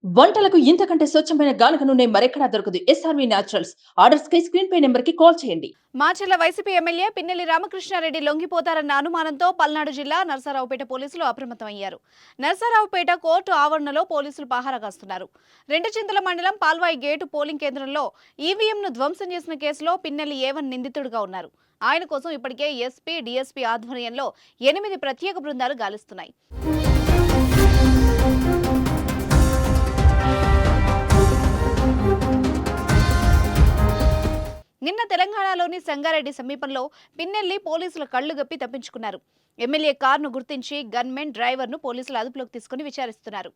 వంటలకు ఇంతకంటే స్వచ్ఛమైన గానుగ నూనె మరెక్కడా దొరకదు. SRV naturals. ఆర్డర్స్ కై స్క్రీన్ పై నెంబర్ కి కాల్ చేయండి. మాచర్ల వైసీపీ ఎమ్మెల్యే పిన్నెల్లి రామకృష్ణారెడ్డి లొంగిపోతారన్న అనుమానంతో పల్నాడు జిల్లా నరసరావుపేట పోలీసులు అప్రమత్తమయ్యారు. నరసరావుపేట కోర్టు ఆవరణలో పోలీసులు పహారా కాస్తున్నారు. రెండుచింతల మండలం పాల్వాయి గేటు పోలింగ్ కేంద్రంలో ఈవీఎంను ధ్వంసం చేసిన కేసులో పిన్నెల్లి ఏవన్ నిందితుడిగా ఉన్నారు. ఆయన కోసం ఇప్పటికే ఎస్పీ, డీఎస్పీ ఆధ్వర్యంలో 8 ప్రత్యేక బృందాలు గాలిస్తున్నాయి. నిన్న తెలంగాణలోని సంగారెడ్డి సమీపంలో పిన్నెల్లి పోలీసుల కళ్లు గప్పి తప్పించుకున్నారు. ఎమ్మెల్యే కారును గుర్తించి గన్మెన్ డ్రైవర్ను పోలీసులు అదుపులోకి తీసుకుని విచారిస్తున్నారు.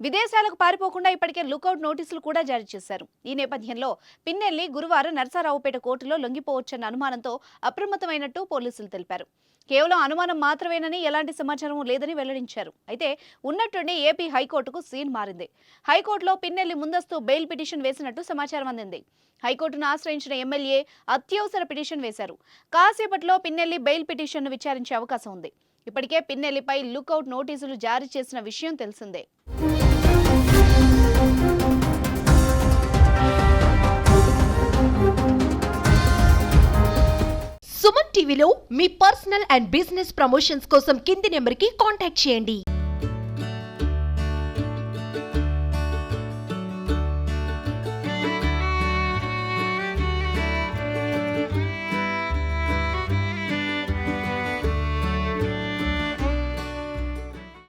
విదేశాలకు పారిపోకుండా ఇప్పటికే లుకౌట్ నోటీసులు కూడా జారీ చేశారు. ఈ నేపథ్యంలో పిన్నెల్లి గురువారం నరసరావుపేట కోర్టులో లొంగిపోవచ్చన్న అనుమానంతో అప్రమత్తమైనట్టు పోలీసులు తెలిపారు. కేవలం అనుమానం మాత్రమేనని ఎలాంటి సమాచారం లేదని వెల్లడించారు. అయితే ఉన్నట్టుండి ఏపీ హైకోర్టుకు సీన్ మారింది. హైకోర్టులో పిన్నెల్లి ముందస్తు బెయిల్ పిటిషన్ వేసినట్టు సమాచారం అందింది. హైకోర్టును ఆశ్రయించిన ఎమ్మెల్యే అత్యవసర పిటిషన్ వేశారు. కాసేపట్లో పిన్నెల్లి బెయిల్ పిటిషన్ను విచారించే అవకాశం ఉంది. ఇప్పటికే పిన్నెల్లిపై లుకౌట్ నోటీసులు జారీ చేసిన విషయం తెలిసిందే. సుమన్ టీవీలో మీ పర్సనల్ అండ్ బిజినెస్ ప్రమోషన్స్ కోసం కింది నెంబర్కి కాంటాక్ట్ చేయండి.